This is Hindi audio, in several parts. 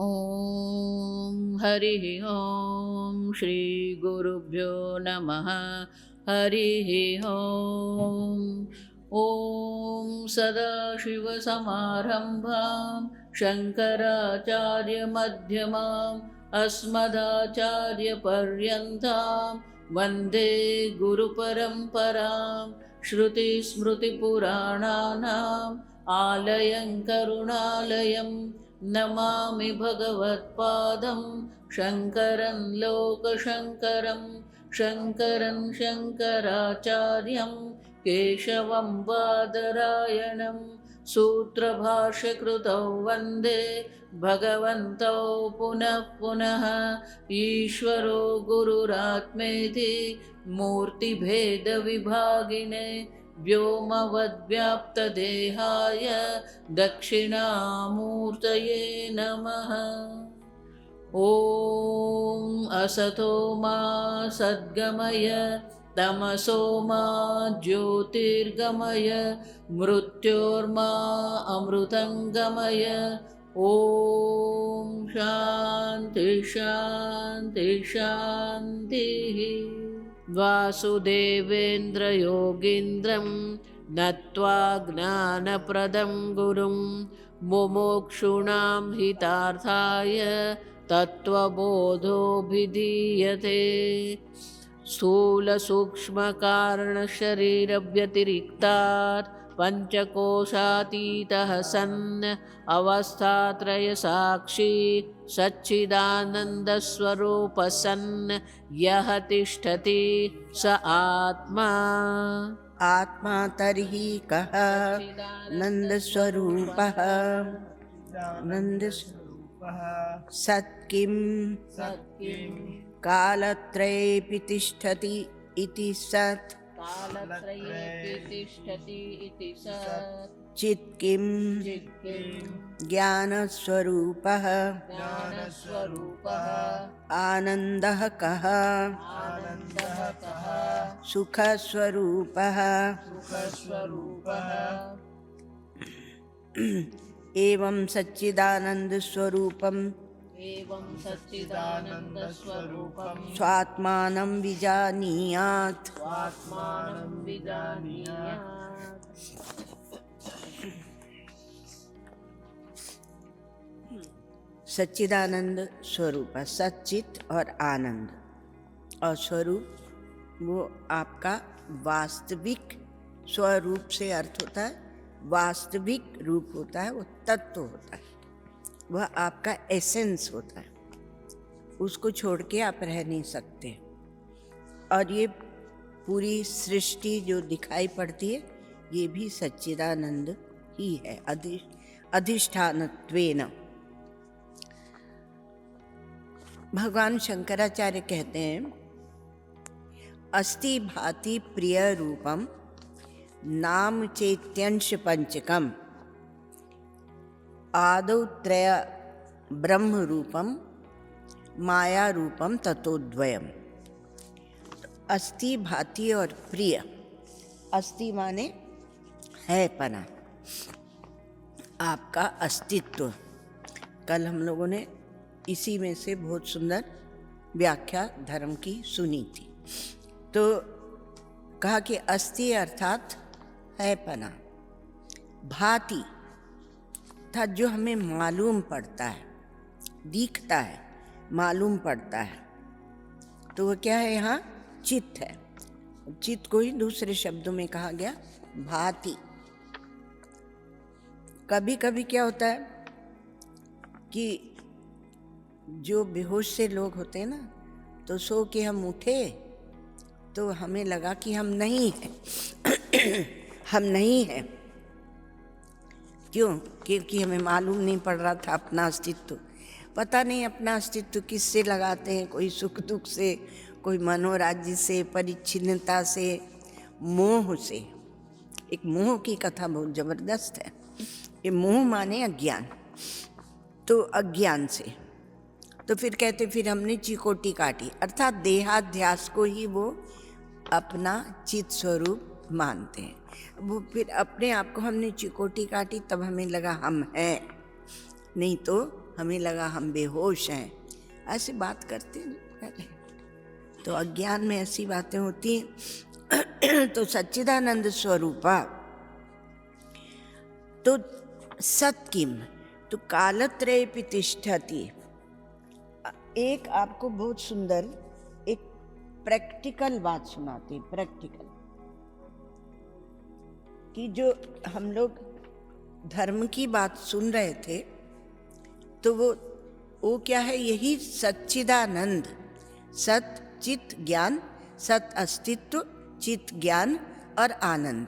ॐ हरिः ॐ श्री गुरुभ्यो नमः। हरिः ॐ। ॐ सदाशिवसमारम्भां शङ्कराचार्यमध्यमाम् अस्मदाचार्यपर्यन्तां वन्दे गुरुपरम्परां। श्रुतिस्मृतिपुराणानाम् आलयं करुणालयं नमामि भगवत्पादं शङ्करं लोकशङ्करं। शङ्करं शङ्कराचार्यं केशवं बादरायणं सूत्रभाष्यकृतौ वन्दे भगवन्तौ पुनः पुनः। ईश्वरो गुरुरात्मेति मूर्तिभेदविभागिने व्योमवद्व्याप्तदेहाय दक्षिणामूर्तये नमः। ॐ असतो मा सद्गमय तमसो मा ज्योतिर्गमय मृत्योर्मा अमृतङ्गमय। ॐ शान्ति शान्ति शान्तिः। वासुदेवेन्द्रयोगीन्द्रं नत्वा ज्ञानप्रदं गुरुं मुमुक्षूणां हितार्थाय तत्त्वबोधोऽभिधीयते। स्थूलसूक्ष्मकारणशरीरव्यतिरिक्तात् पञ्चकोशातीतः सन् अवस्थात्रयसाक्षी सच्चिदानन्दस्वरूपः सन् यः तिष्ठति स आत्मा। आत्मा तर्हि कः नन्दस्वरूपः। सत्किं कालत्रयेऽपि तिष्ठति इति सत्। चित्किं ज्ञानस्वरूपः। आनन्दः कः सुखस्वरूपः। एवं सच्चिदानन्दस्वरूपं स्वात्मानं विजानीयात्। सच्चिदानंद स्वरूप, सच्चित और आनंद और स्वरूप वो आपका वास्तविक स्वरूप से अर्थ होता है, वास्तविक रूप होता है, वो तत्व होता है, वह आपका एसेंस होता है, उसको छोड़ के आप रह नहीं सकते। और ये पूरी सृष्टि जो दिखाई पड़ती है ये भी सच्चिदानंद ही है, अधिष्ठानत्वेन। भगवान शंकराचार्य कहते हैं अस्ति भाति प्रिय रूपम नाम चैत्यंश पंचकम आदौ त्रय ब्रह्म रूपम माया रूपम ततोद्वयम। अस्ति भाति और प्रिय, अस्ति माने है पना, आपका अस्तित्व। कल हम लोगों ने इसी में से बहुत सुंदर व्याख्या धर्म की सुनी थी। तो कहा कि अस्ति अर्थात है पना, भाति था जो हमें मालूम पड़ता है, दिखता है, मालूम पड़ता है, तो वो क्या है, यहाँ चित्त है। चित्त को ही दूसरे शब्दों में कहा गया भाति। कभी कभी क्या होता है कि जो बेहोश से लोग होते हैं ना, तो सो के हम उठे तो हमें लगा कि हम नहीं हैं हम नहीं हैं। क्यों? क्योंकि हमें मालूम नहीं पड़ रहा था अपना अस्तित्व। पता नहीं अपना अस्तित्व किससे लगाते हैं, कोई सुख दुख से, कोई मनोराज्य से, परिच्छिन्नता से, मोह से। एक मोह की कथा बहुत जबरदस्त है। ये मोह माने अज्ञान, तो अज्ञान से तो फिर कहते फिर हमने चिकोटी काटी, अर्थात देहाध्यास को ही वो अपना चित स्वरूप मानते हैं। वो फिर अपने आप को हमने चिकोटी काटी, तब हमें लगा हम हैं, नहीं तो हमें लगा हम बेहोश हैं, ऐसी बात करते हैं। तो अज्ञान में ऐसी बातें होती हैं। तो सच्चिदानंद स्वरूपा तो सत किम, तो कालत्रयेपि तिष्ठति। एक आपको बहुत सुंदर एक प्रैक्टिकल बात सुनाते हैं, प्रैक्टिकल, कि जो हम लोग धर्म की बात सुन रहे थे, तो वो क्या है, यही सच्चिदानंद, सत चित ज्ञान, सत अस्तित्व, चित ज्ञान और आनंद,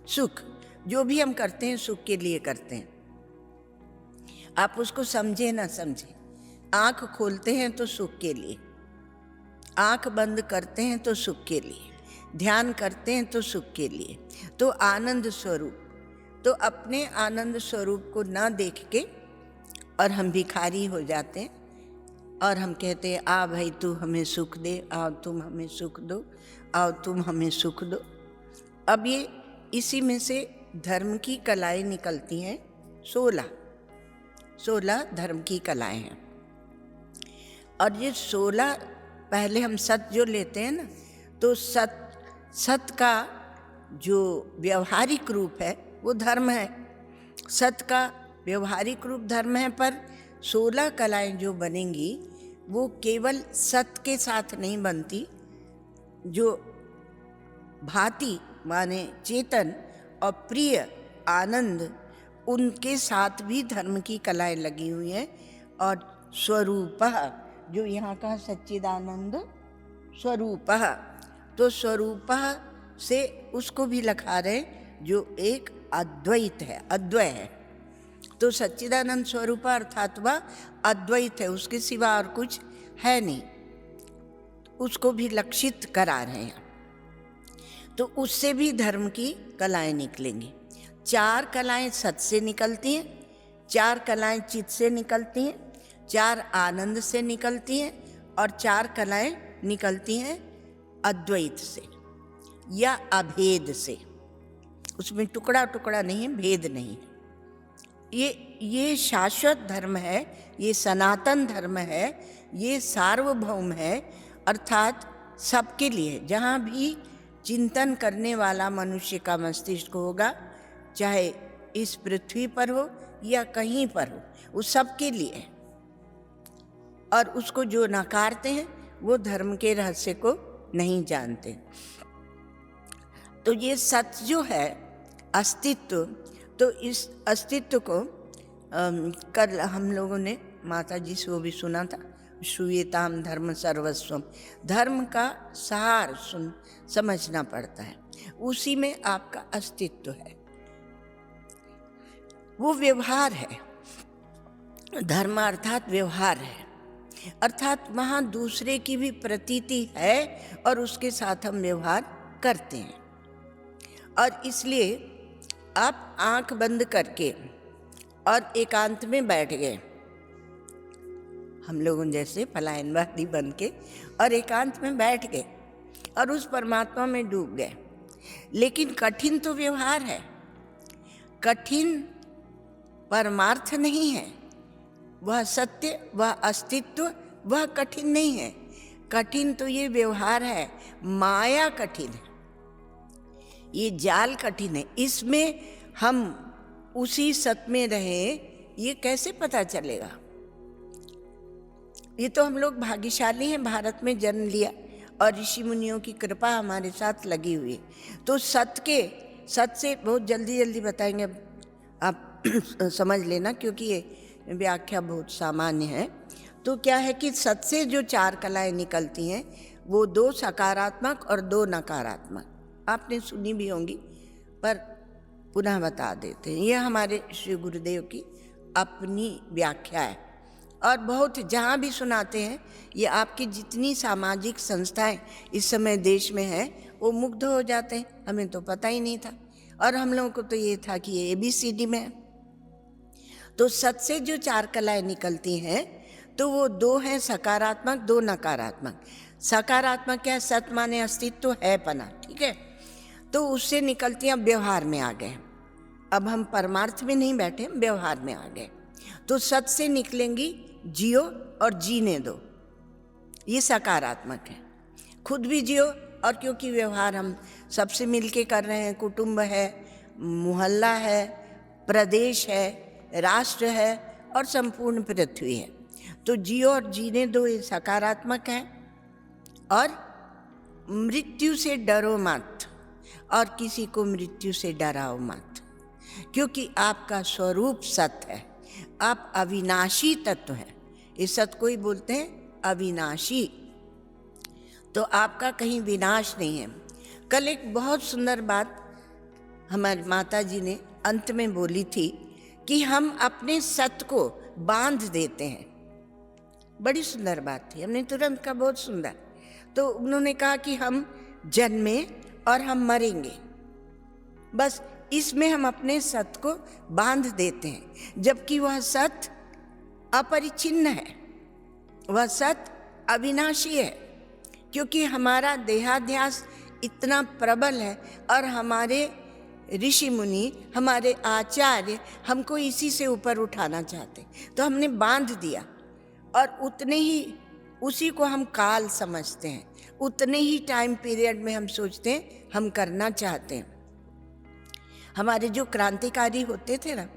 सुख, जो भी हम करते हैं सुख के लिए करते हैं। आप उसको समझे ना समझे, आंख खोलते हैं तो सुख के लिए, आंख बंद करते हैं तो सुख के लिए, ध्यान करते हैं तो सुख के लिए, तो आनंद स्वरूप। तो अपने आनंद स्वरूप को ना देख के और हम भिखारी हो जाते हैं और हम कहते हैं आ भाई तू हमें सुख दे, आओ तुम हमें सुख दो, आओ तुम हमें सुख दो। अब ये इसी में से धर्म की कलाएं निकलती हैं, 16 धर्म की कलाएं हैं। और ये 16 पहले हम सत जो लेते हैं ना, तो सत का जो व्यवहारिक रूप है वो धर्म है, सत का व्यवहारिक रूप धर्म है। पर 16 कलाएं जो बनेंगी वो केवल सत के साथ नहीं बनती, जो भांति माने चेतन और प्रिय आनंद, उनके साथ भी धर्म की कलाएं लगी हुई हैं। और स्वरूपः, जो यहाँ का सच्चिदानंद स्वरूपः, तो स्वरूपः से उसको भी लखा रहे जो एक अद्वैत है, अद्वय है। तो सच्चिदानंद स्वरूप अर्थात वह अद्वैत है, उसके सिवा और कुछ है नहीं, उसको भी लक्षित करा रहे हैं। तो उससे भी धर्म की कलाएं निकलेंगी। 4 कलाएं सत से निकलती हैं, 4 कलाएं चित्त से निकलती हैं, 4 आनंद से निकलती हैं और 4 कलाएं निकलती हैं अद्वैत से या अभेद से। उसमें टुकड़ा टुकड़ा नहीं है, भेद नहीं है। ये शाश्वत धर्म है, ये सनातन धर्म है, ये सार्वभौम है, अर्थात सबके लिए। जहाँ भी चिंतन करने वाला मनुष्य का मस्तिष्क होगा, चाहे इस पृथ्वी पर हो या कहीं पर हो, वो सबके लिए है। और उसको जो नकारते हैं वो धर्म के रहस्य को नहीं जानते। तो ये सत्य जो है अस्तित्व, तो इस अस्तित्व को कल हम लोगों ने माता जी से वो भी सुना था, श्रूयेताम धर्म सर्वस्वम, धर्म का सार समझना पड़ता है, उसी में आपका अस्तित्व है, वो व्यवहार है। धर्म अर्थात व्यवहार है, अर्थात वहाँ दूसरे की भी प्रतीति है और उसके साथ हम व्यवहार करते हैं। और इसलिए आप आंख बंद करके और एकांत में बैठ गए, हम लोगों जैसे पलायनवादी बन के, और एकांत में बैठ गए और उस परमात्मा में डूब गए। लेकिन कठिन तो व्यवहार है, कठिन परमार्थ नहीं है। वह सत्य, वह अस्तित्व, वह कठिन नहीं है। कठिन तो ये व्यवहार है, माया कठिन है, ये जाल कठिन है। इसमें हम उसी सत में रहे, ये कैसे पता चलेगा? ये तो हम लोग भाग्यशाली हैं, भारत में जन्म लिया और ऋषि मुनियों की कृपा हमारे साथ लगी हुई है। तो सत से बहुत जल्दी जल्दी बताएंगे, आप समझ लेना, क्योंकि ये व्याख्या बहुत सामान्य है। तो क्या है कि सत से जो 4 कलाएं निकलती हैं वो 2 सकारात्मक और 2 नकारात्मक, आपने सुनी भी होंगी पर पुनः बता देते हैं। ये हमारे श्री गुरुदेव की अपनी व्याख्या है और बहुत जहाँ भी सुनाते हैं, ये आपकी जितनी सामाजिक संस्थाएं इस समय देश में हैं वो मुग्ध हो जाते हैं। हमें तो पता ही नहीं था, और हम लोगों को तो ये था कि ये ABCD में है। तो सत से जो 4 कलाएं निकलती हैं तो वो 2 हैं सकारात्मक, 2 नकारात्मक। सकारात्मक क्या है? सत माने अस्तित्व है, पना, ठीक है। तो उससे निकलती हैं, अब व्यवहार में आ गए, अब हम परमार्थ में नहीं बैठे, व्यवहार में आ गए। तो सत से निकलेंगी जियो और जीने दो, ये सकारात्मक है। खुद भी जियो, और क्योंकि व्यवहार हम सबसे मिलके कर रहे हैं, कुटुंब है, मोहल्ला है, प्रदेश है, राष्ट्र है और संपूर्ण पृथ्वी है, तो जियो और जीने दो, ये सकारात्मक है। और मृत्यु से डरो मत, और किसी को मृत्यु से डराओ मत, क्योंकि आपका स्वरूप सत्य है, आप अविनाशी तत्व है। इस सत्य को ही बोलते हैं अविनाशी, तो आपका कहीं विनाश नहीं है। कल एक बहुत सुंदर बात हमारी माता जी ने अंत में बोली थी कि हम अपने सत्य को बांध देते हैं। बड़ी सुंदर बात थी, हमने तुरंत कहा बहुत सुंदर। तो उन्होंने कहा कि हम जन्मे और हम मरेंगे, बस इसमें हम अपने सत्य को बांध देते हैं, जबकि वह सत्य अपरिच्छिन्न है, वह सत्य अविनाशी है। क्योंकि हमारा देहाध्यास इतना प्रबल है और हमारे ऋषि मुनि, हमारे आचार्य हमको इसी से ऊपर उठाना चाहते, तो हमने बांध दिया। और उतने ही, उसी को हम काल समझते हैं, उतने ही टाइम पीरियड में हम सोचते हैं हम करना चाहते हैं। हमारे जो क्रांतिकारी होते थे ना,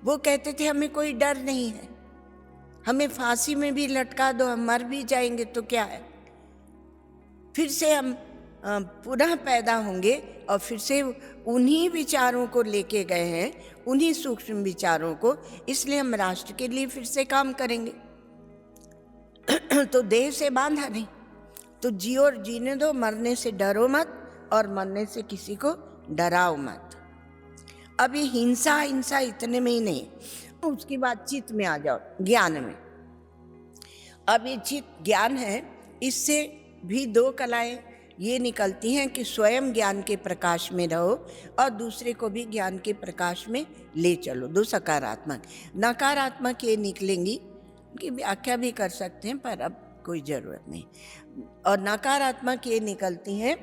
वो कहते थे हमें कोई डर नहीं है, हमें फांसी में भी लटका दो, हम मर भी जाएंगे तो क्या है, फिर से हम पुनः पैदा होंगे और फिर से उन्हीं विचारों को लेके गए हैं, उन्हीं सूक्ष्म विचारों को, इसलिए हम राष्ट्र के लिए फिर से काम करेंगे। तो देह से बांधा नहीं, तो जियो और जीने दो, मरने से डरो मत और मरने से किसी को डराओ मत। अब ये हिंसा इतने में ही नहीं, उसकी बाद चित्त में आ जाओ, ज्ञान में। अब ये चित्त ज्ञान है, इससे भी दो कलाएं ये निकलती हैं कि स्वयं ज्ञान के प्रकाश में रहो और दूसरे को भी ज्ञान के प्रकाश में ले चलो, दो सकारात्मक। नकारात्मक ये निकलेंगी कि व्याख्या भी कर सकते हैं, पर अब कोई ज़रूरत नहीं। और नकारात्मक ये निकलती हैं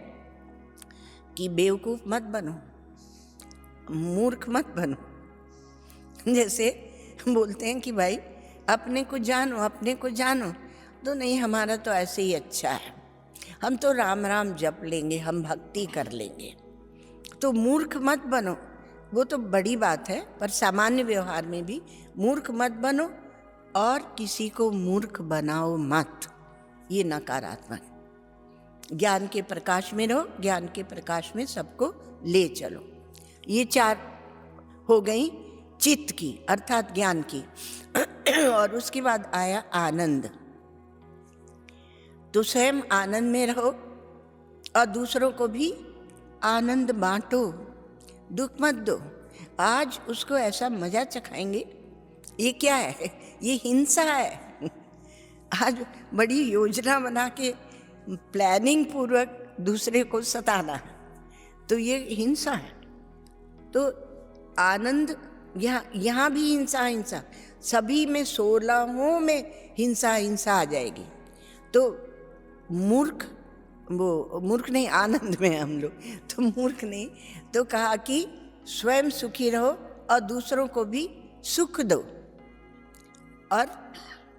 कि बेवकूफ़ मत बनो, मूर्ख मत बनो। जैसे बोलते हैं कि भाई अपने को जानो, अपने को जानो, तो नहीं, हमारा तो ऐसे ही अच्छा है, हम तो राम राम जप लेंगे, हम भक्ति कर लेंगे। तो मूर्ख मत बनो, वो तो बड़ी बात है, पर सामान्य व्यवहार में भी मूर्ख मत बनो और किसी को मूर्ख बनाओ मत, ये नकारात्मक। ज्ञान के प्रकाश में रहो, ज्ञान के प्रकाश में सबको ले चलो। ये चार हो गई चित्त की, अर्थात ज्ञान की। और उसके बाद आया आनंद। तो स्वयं आनंद में रहो और दूसरों को भी आनंद बांटो, दुख मत दो। आज उसको ऐसा मजा चखाएंगे, ये क्या है, ये हिंसा है। आज बड़ी योजना बना के प्लानिंग पूर्वक दूसरे को सताना, तो ये हिंसा है। तो आनंद, यहाँ भी हिंसा, सभी में 16 में हिंसा आ जाएगी। तो मूर्ख नहीं, आनंद में हम लोग, तो मूर्ख नहीं, तो कहा कि स्वयं सुखी रहो और दूसरों को भी सुख दो। और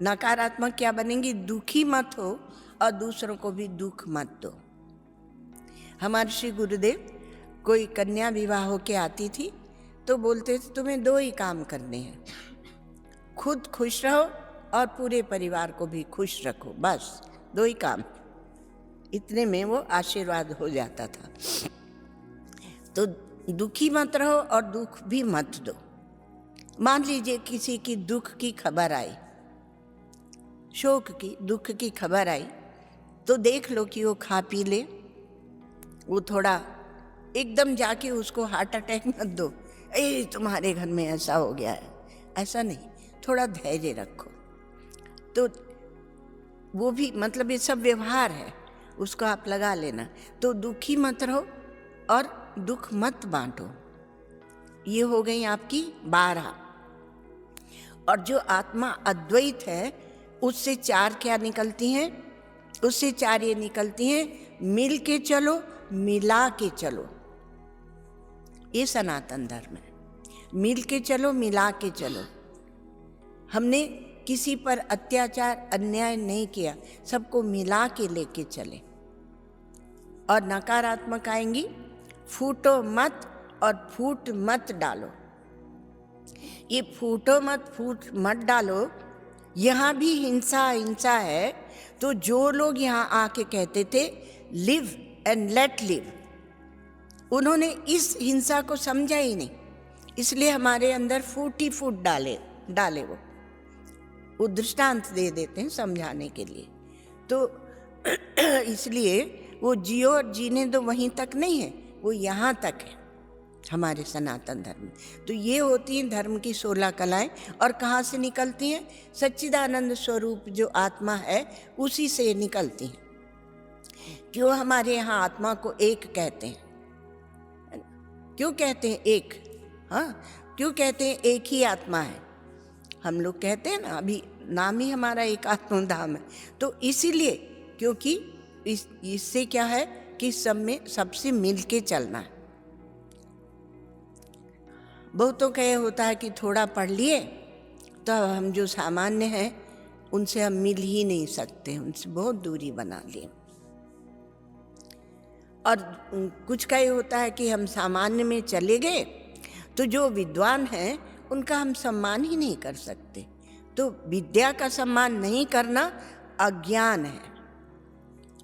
नकारात्मक क्या बनेंगी, दुखी मत हो और दूसरों को भी दुख मत दो। हमारे श्री गुरुदेव, कोई कन्या विवाह होके आती थी तो बोलते थे तुम्हें 2 ही काम करने हैं, खुद खुश रहो और पूरे परिवार को भी खुश रखो, बस 2 ही काम। इतने में वो आशीर्वाद हो जाता था। तो दुखी मत रहो और दुख भी मत दो। मान लीजिए किसी की दुख की खबर आई, शोक की, दुख की खबर आई, तो देख लो कि वो खा पी ले, वो थोड़ा एकदम जाके उसको हार्ट अटैक मत दो, ए तुम्हारे घर में ऐसा हो गया है, ऐसा नहीं, थोड़ा धैर्य रखो। तो वो भी, मतलब ये सब व्यवहार है, उसको आप लगा लेना। तो दुखी मत रहो और दुख मत बांटो। ये हो गई आपकी 12। और जो आत्मा अद्वैत है, उससे 4 क्या निकलती हैं, उससे 4 ये निकलती हैं, मिल के चलो, मिला के चलो। ये सनातन धर्म है, मिल के चलो, मिला के चलो। हमने किसी पर अत्याचार अन्याय नहीं किया, सबको मिला के लेके चले। और नकारात्मक आएंगी, फूटो मत और फूट मत डालो। ये फूटो मत फूट मत डालो, यहाँ भी हिंसा हिंसा है। तो जो लोग यहाँ आके कहते थे लिव एंड लेट लिव, उन्होंने इस हिंसा को समझा ही नहीं, इसलिए हमारे अंदर फूट ही फूट डाले वो दृष्टांत दे देते हैं समझाने के लिए। तो इसलिए वो जियो और जीने दो वहीं तक नहीं है, वो यहाँ तक है हमारे सनातन धर्म में। तो ये होती हैं धर्म की 16 कलाएं। और कहाँ से निकलती हैं? सच्चिदानंद स्वरूप जो आत्मा है उसी से निकलती हैं। क्यों हमारे यहाँ आत्मा को एक कहते हैं? क्यों कहते हैं एक? हाँ, क्यों कहते हैं एक ही आत्मा है? हम लोग कहते हैं ना, अभी नाम ही हमारा एक आत्मधाम है। तो इसीलिए, क्योंकि इससे क्या है कि सब में सबसे मिल के चलना है। बहुतों का ये होता है कि थोड़ा पढ़ लिए तो हम जो सामान्य हैं उनसे हम मिल ही नहीं सकते, उनसे बहुत दूरी बना लिए। और कुछ का ये होता है कि हम सामान्य में चले गए तो जो विद्वान हैं उनका हम सम्मान ही नहीं कर सकते। तो विद्या का सम्मान नहीं करना अज्ञान है,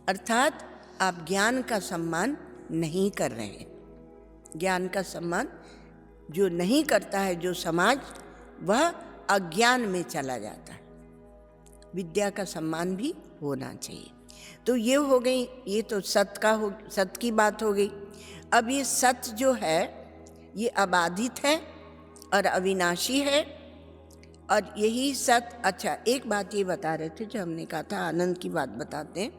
अर्थात आप ज्ञान का सम्मान नहीं कर रहे हैं। ज्ञान का सम्मान जो नहीं करता है जो समाज, वह अज्ञान में चला जाता है। विद्या का सम्मान भी होना चाहिए। तो ये हो गई, ये तो सत की बात हो गई। अब ये सत जो है ये अबाधित है और अविनाशी है, और यही सत। अच्छा, एक बात ये बता रहे थे जो हमने कहा था, आनंद की बात बताते हैं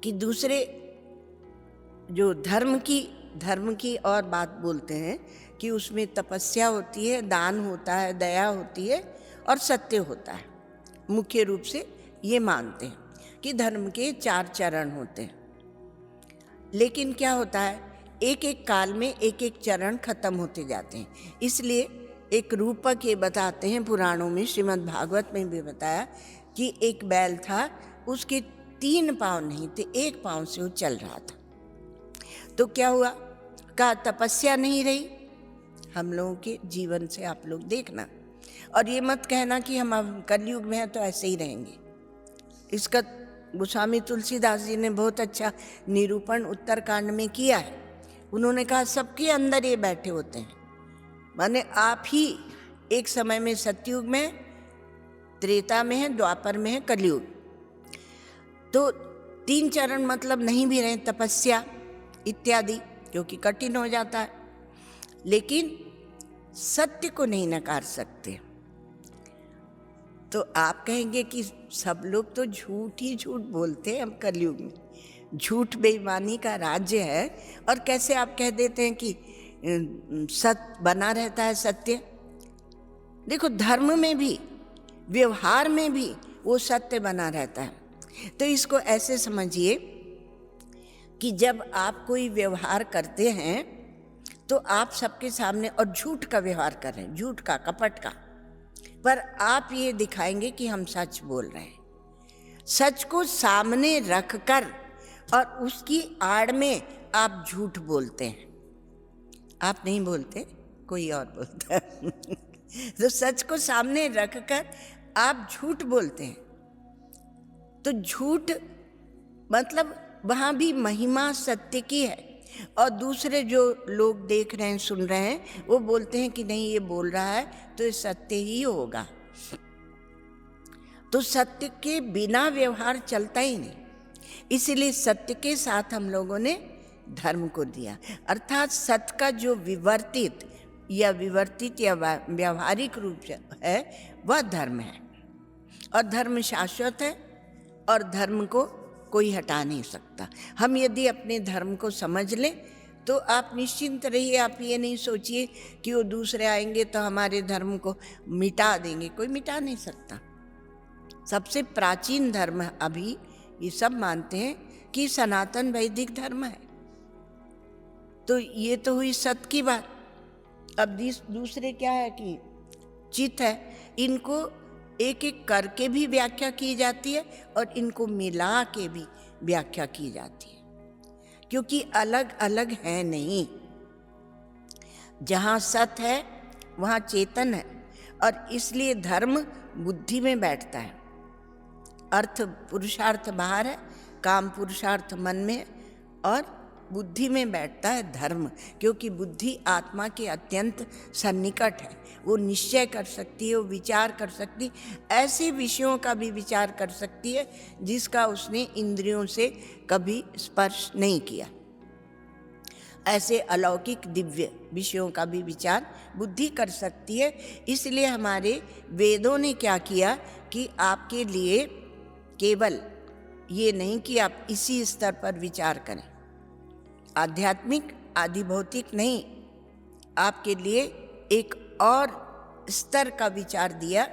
कि दूसरे जो धर्म की और बात बोलते हैं कि उसमें तपस्या होती है, दान होता है, दया होती है और सत्य होता है। मुख्य रूप से ये मानते हैं कि धर्म के 4 चरण होते हैं। लेकिन क्या होता है, एक एक काल में एक एक चरण खत्म होते जाते हैं। इसलिए एक रूपक ये बताते हैं पुराणों में, श्रीमद् भागवत में भी बताया कि एक बैल था, उसके 3 पाँव नहीं थे, 1 पाँव से वो चल रहा था। तो क्या हुआ? का तपस्या नहीं रही हम लोगों के जीवन से। आप लोग देखना, और ये मत कहना कि हम अब कलयुग में हैं तो ऐसे ही रहेंगे। इसका गोस्वामी तुलसीदास जी ने बहुत अच्छा निरूपण उत्तरकांड में किया है। उन्होंने कहा सबके अंदर ये बैठे होते हैं, माने आप ही एक समय में सतयुग में, त्रेता में है, द्वापर में है, कलयुग। तो 3 चरण मतलब नहीं भी रहे, तपस्या इत्यादि, क्योंकि कठिन हो जाता है। लेकिन सत्य को नहीं नकार सकते। तो आप कहेंगे कि सब लोग तो झूठ ही झूठ बोलते हैं। अब कलयुग में झूठ बेईमानी का राज्य है, और कैसे आप कह देते हैं कि सत्य बना रहता है? सत्य देखो, धर्म में भी, व्यवहार में भी वो सत्य बना रहता है। तो इसको ऐसे समझिए कि जब आप कोई व्यवहार करते हैं तो आप सबके सामने, और झूठ का व्यवहार कर रहे हैं, झूठ का, कपट का, पर आप ये दिखाएंगे कि हम सच बोल रहे हैं। सच को सामने रखकर और उसकी आड़ में आप झूठ बोलते हैं। आप नहीं बोलते, कोई और बोलता है। तो सच को सामने रखकर आप झूठ बोलते हैं। तो झूठ मतलब वहाँ भी महिमा सत्य की है, और दूसरे जो लोग देख रहे हैं, सुन रहे हैं, वो बोलते हैं कि नहीं, ये बोल रहा है तो ये सत्य ही होगा। तो सत्य के बिना व्यवहार चलता ही नहीं। इसीलिए सत्य के साथ हम लोगों ने धर्म को दिया, अर्थात सत्य का जो विवर्तित या व्यावहारिक रूप से है वह धर्म है। और धर्म शाश्वत है, और धर्म को कोई हटा नहीं सकता। हम यदि अपने धर्म को समझ लें तो आप निश्चिंत रहिए। आप ये नहीं सोचिए कि वो दूसरे आएंगे तो हमारे धर्म को मिटा देंगे। कोई मिटा नहीं सकता। सबसे प्राचीन धर्म अभी ये सब मानते हैं कि सनातन वैदिक धर्म है। तो ये तो हुई सत्य की बात। अब दूसरे क्या है कि उचित है। इनको एक एक करके भी व्याख्या की जाती है और इनको मिला के भी व्याख्या की जाती है, क्योंकि अलग अलग है नहीं। जहाँ सत है वहाँ चेतन है, और इसलिए धर्म बुद्धि में बैठता है। अर्थ पुरुषार्थ बाहर है, काम पुरुषार्थ मन में, और बुद्धि में बैठता है धर्म, क्योंकि बुद्धि आत्मा के अत्यंत सन्निकट है। वो निश्चय कर सकती है, वो विचार कर सकती है, ऐसे विषयों का भी विचार कर सकती है जिसका उसने इंद्रियों से कभी स्पर्श नहीं किया। ऐसे अलौकिक दिव्य विषयों का भी विचार बुद्धि कर सकती है। इसलिए हमारे वेदों ने क्या किया कि आपके लिए केवल ये नहीं कि आप इसी स्तर पर विचार करें, आध्यात्मिक आदि भौतिक नहीं, आपके लिए एक और स्तर का विचार दिया,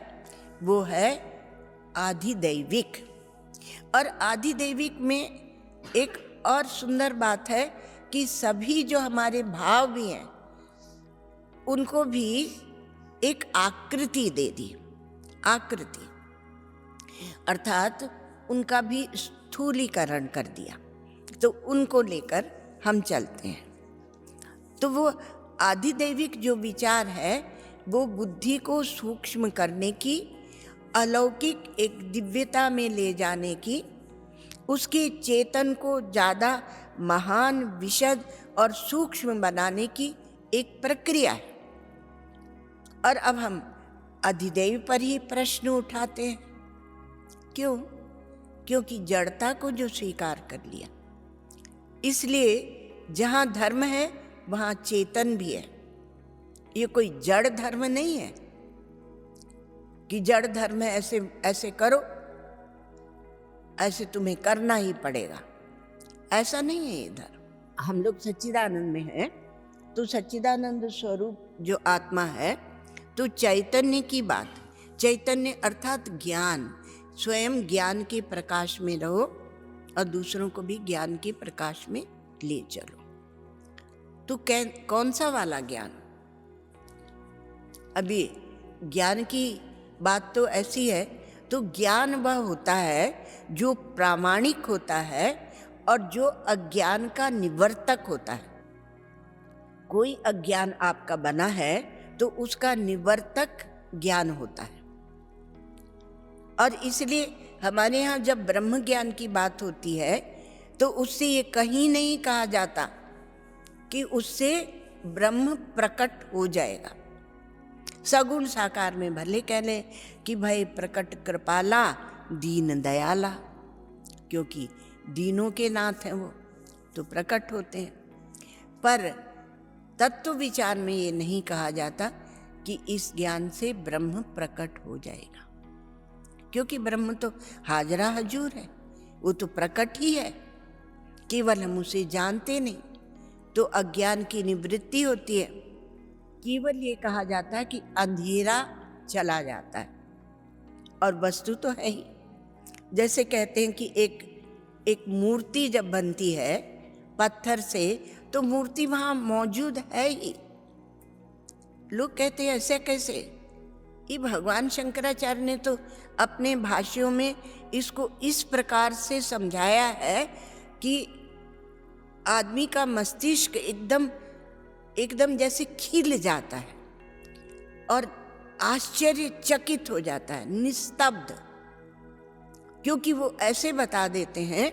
वो है आधिदैविक। और आधिदैविक में एक और सुंदर बात है कि सभी जो हमारे भाव भी हैं उनको भी एक आकृति दे दी। आकृति अर्थात उनका भी स्थूलीकरण कर दिया, तो उनको लेकर हम चलते हैं। तो वो आधिदैविक जो विचार है वो बुद्धि को सूक्ष्म करने की, अलौकिक एक दिव्यता में ले जाने की, उसके चेतन को ज़्यादा महान, विशद और सूक्ष्म बनाने की एक प्रक्रिया है। और अब हम अधिदैव पर ही प्रश्न उठाते हैं। क्यों? क्योंकि जड़ता को जो स्वीकार कर लिया, इसलिए जहाँ धर्म है वहाँ चेतन भी है। ये कोई जड़ धर्म नहीं है कि जड़ धर्म है, ऐसे ऐसे करो, ऐसे तुम्हें करना ही पड़ेगा, ऐसा नहीं है ये धर्म। हम लोग सच्चिदानंद में हैं, तो सच्चिदानंद स्वरूप जो आत्मा है, तो चैतन्य की बात, चैतन्य अर्थात ज्ञान, स्वयं ज्ञान के प्रकाश में रहो और दूसरों को भी ज्ञान के प्रकाश में ले चलो। तो कौन सा वाला ज्ञान? अभी ज्ञान की बात तो ऐसी है, तो ज्ञान वह होता है जो प्रामाणिक होता है और जो अज्ञान का निवर्तक होता है। कोई अज्ञान आपका बना है तो उसका निवर्तक ज्ञान होता है। और इसलिए हमारे यहाँ जब ब्रह्म ज्ञान की बात होती है तो उससे ये कहीं नहीं कहा जाता कि उससे ब्रह्म प्रकट हो जाएगा। सगुण साकार में भले कह लें कि भाई प्रकट कृपाला दीन दयाला, क्योंकि दीनों के नाथ हैं वो, तो प्रकट होते हैं। पर तत्व विचार में ये नहीं कहा जाता कि इस ज्ञान से ब्रह्म प्रकट हो जाएगा, क्योंकि ब्रह्म तो हाजरा हजूर है, वो तो प्रकट ही है, केवल हम उसे जानते नहीं। तो अज्ञान की निवृत्ति होती है। केवल ये कहा जाता है कि अंधेरा चला जाता है, और वस्तु तो है ही। जैसे कहते हैं कि एक मूर्ति जब बनती है पत्थर से, तो मूर्ति वहाँ मौजूद है ही। लोग कहते हैं ऐसे कैसे? ये भगवान शंकराचार्य ने तो अपने भाष्यों में इसको इस प्रकार से समझाया है कि आदमी का मस्तिष्क एकदम जैसे खिल जाता है और आश्चर्यचकित हो जाता है, निस्तब्ध, क्योंकि वो ऐसे बता देते हैं।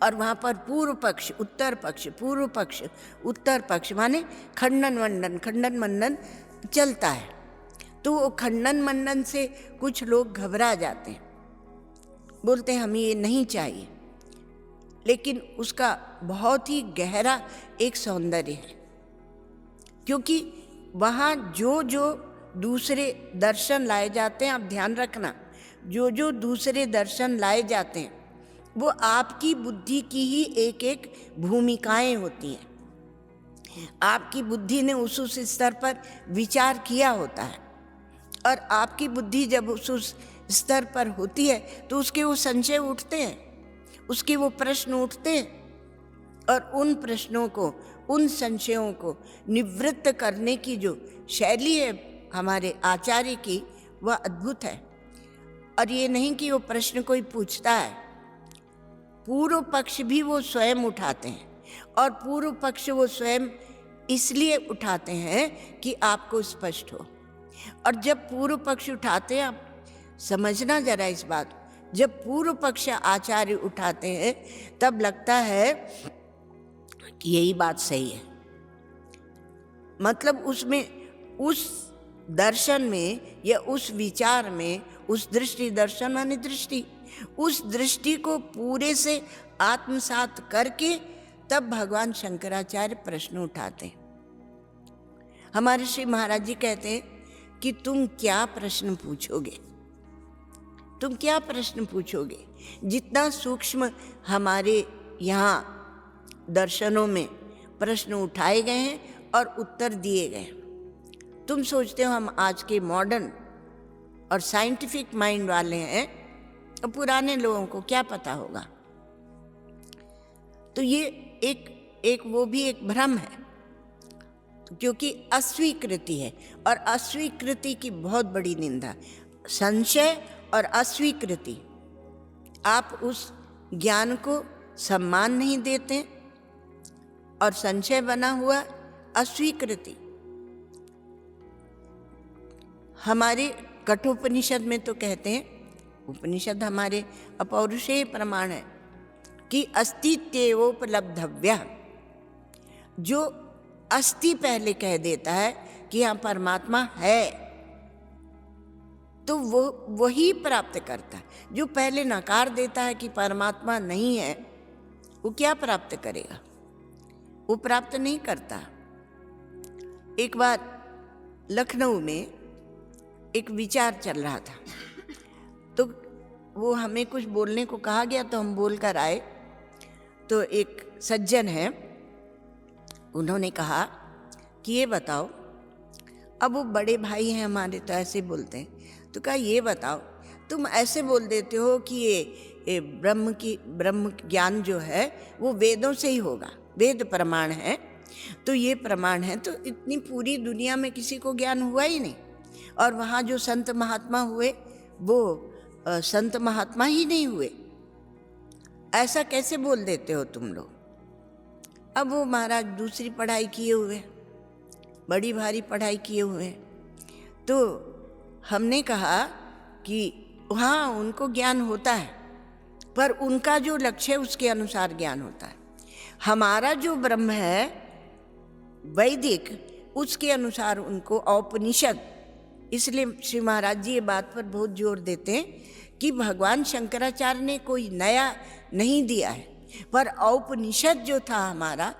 और वहाँ पर पूर्व पक्ष, उत्तर पक्ष, पूर्व पक्ष, उत्तर पक्ष, माने खंडन मंडन चलता है। तो वो खंडन मंडन से कुछ लोग घबरा जाते हैं, बोलते हैं हमें ये नहीं चाहिए, लेकिन उसका बहुत ही गहरा एक सौंदर्य है, क्योंकि वहाँ जो दूसरे दर्शन लाए जाते हैं, आप ध्यान रखना, जो दूसरे दर्शन लाए जाते हैं वो आपकी बुद्धि की ही एक एक भूमिकाएं होती हैं। आपकी बुद्धि ने उस स्तर पर विचार किया होता है, और आपकी बुद्धि जब उस स्तर पर होती है तो उसके वो संशय उठते हैं, उसके वो प्रश्न उठते हैं, और उन प्रश्नों को, उन संशयों को निवृत्त करने की जो शैली है हमारे आचार्य की वह अद्भुत है। और ये नहीं कि वो प्रश्न कोई पूछता है, पूर्व पक्ष भी वो स्वयं उठाते हैं। और पूर्व पक्ष वो स्वयं इसलिए उठाते हैं कि आपको स्पष्ट हो। और जब पूर्व पक्ष उठाते हैं, आप समझना जरा इस बात, जब पूर्व पक्ष आचार्य उठाते हैं तब लगता है कि यही बात सही है। मतलब उसमें, उस दर्शन में या उस विचार में, उस दृष्टि, दर्शन माने दृष्टि, उस दृष्टि को पूरे से आत्मसात करके तब भगवान शंकराचार्य प्रश्न उठाते हैं। हमारे श्री महाराज जी कहते हैं कि तुम क्या प्रश्न पूछोगे, तुम क्या प्रश्न पूछोगे। जितना सूक्ष्म हमारे यहाँ दर्शनों में प्रश्न उठाए गए हैं और उत्तर दिए गए, तुम सोचते हो हम आज के मॉडर्न और साइंटिफिक माइंड वाले हैं, तो पुराने लोगों को क्या पता होगा। तो ये एक वो भी एक भ्रम है, क्योंकि अस्वीकृति है, और अस्वीकृति की बहुत बड़ी निंदा। संशय और अस्वीकृति, आप उस ज्ञान को सम्मान नहीं देते, और संशय बना हुआ अस्वीकृति। हमारे कठोपनिषद में तो कहते हैं, उपनिषद हमारे अपौरुषेय प्रमाण है कि अस्तित्वोपलब्धव्य, जो अस्ति पहले कह देता है कि हाँ परमात्मा है, तो वो वही प्राप्त करता है। जो पहले नकार देता है कि परमात्मा नहीं है, वो क्या प्राप्त करेगा, वो प्राप्त नहीं करता। एक बार लखनऊ में एक विचार चल रहा था, तो वो हमें कुछ बोलने को कहा गया, तो हम बोल कर आए। तो एक सज्जन है, उन्होंने कहा कि ये बताओ, अब वो बड़े भाई हैं हमारे तो ऐसे बोलते हैं, तो कहा ये बताओ, तुम ऐसे बोल देते हो कि ये ब्रह्म ज्ञान जो है वो वेदों से ही होगा, वेद प्रमाण है, तो ये प्रमाण है, तो इतनी पूरी दुनिया में किसी को ज्ञान हुआ ही नहीं, और वहाँ जो संत महात्मा हुए वो संत महात्मा ही नहीं हुए, ऐसा कैसे बोल देते हो तुम लोग। अब वो महाराज दूसरी पढ़ाई किए हुए, बड़ी भारी पढ़ाई किए हुए, तो हमने कहा कि हाँ उनको ज्ञान होता है, पर उनका जो लक्ष्य है उसके अनुसार ज्ञान होता है। हमारा जो ब्रह्म है वैदिक, उसके अनुसार उनको औपनिषद। इसलिए श्री महाराज जी ये बात पर बहुत जोर देते हैं कि भगवान शंकराचार्य ने कोई नया नहीं दिया है, पर औपनिषद जो था हमारा,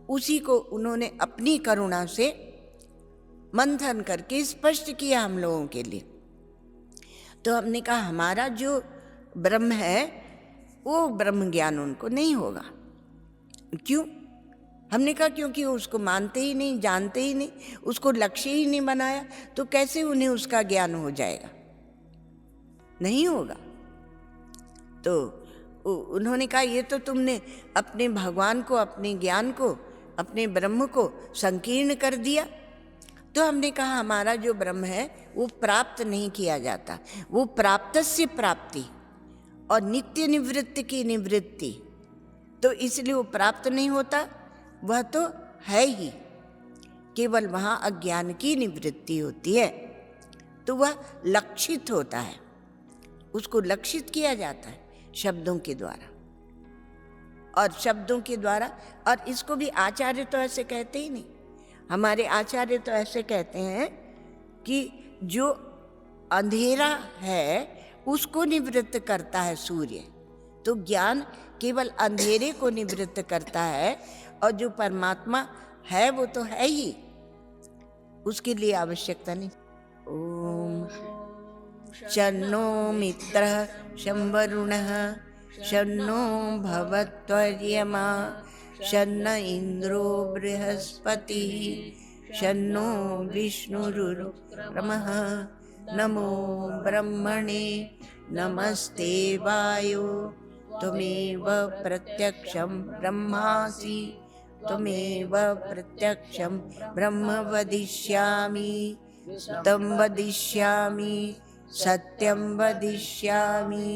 उसी को उन्होंने अपनी करुणा से मंथन करके स्पष्ट किया हम लोगों के लिए। तो हमने कहा हमारा जो ब्रह्म है वो ब्रह्म ज्ञान उनको नहीं होगा। क्यों? हमने कहा क्योंकि वो उसको मानते ही नहीं, जानते ही नहीं, उसको लक्ष्य ही नहीं बनाया, तो कैसे उन्हें उसका ज्ञान हो जाएगा, नहीं होगा। तो उन्होंने कहा ये तो तुमने अपने भगवान को, अपने ज्ञान को, अपने ब्रह्म को संकीर्ण कर दिया। तो हमने कहा हमारा जो ब्रह्म है वो प्राप्त नहीं किया जाता, वो प्राप्तस्य प्राप्ति और नित्य निवृत्ति की निवृत्ति, तो इसलिए वो प्राप्त नहीं होता, वह तो है ही, केवल वहाँ अज्ञान की निवृत्ति होती है, तो वह लक्षित होता है, उसको लक्षित किया जाता है शब्दों के द्वारा, और शब्दों के द्वारा। और इसको भी आचार्य तो ऐसे कहते ही नहीं, हमारे आचार्य तो ऐसे कहते हैं कि जो अंधेरा है उसको निवृत्त करता है सूर्य, तो ज्ञान केवल अंधेरे को निवृत्त करता है, और जो परमात्मा है वो तो है ही, उसके लिए आवश्यकता नहीं। ओम शन्नो मित्रः शं वरुणः शन्नो भवत्वर्यमा शन्न इन्द्रो बृहस्पतिः शन्नो विष्णुरुक्रमः नमो ब्रह्मणे नमस्ते वायो त्वमेव प्रत्यक्षं ब्रह्मासि त्वमेव प्रत्यक्षं ब्रह्म वदिष्यामि तं वदिष्यामि सत्यं वदिष्यामि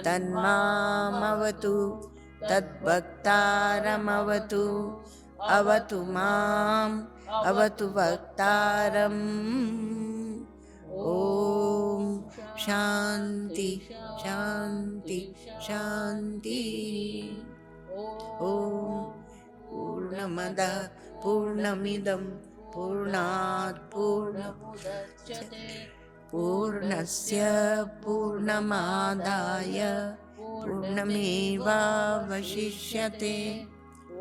तन्मामवतु तद्भक्तारमवतु अवतु माम् अवतु भक्तारम्। ओम शांति शांति शांति। ओम पूर्णमदः पूर्णमिदं पूर्णात् पूर्णमुदच्यते पूर्णस्य पूर्णमादाय पूर्णमेवावशिष्यते।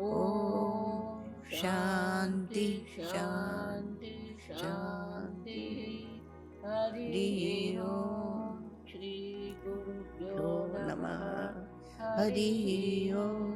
ओम शांति शांति शांति। हरि ओम। श्री गुरुभ्यो नमः। हरि ओम।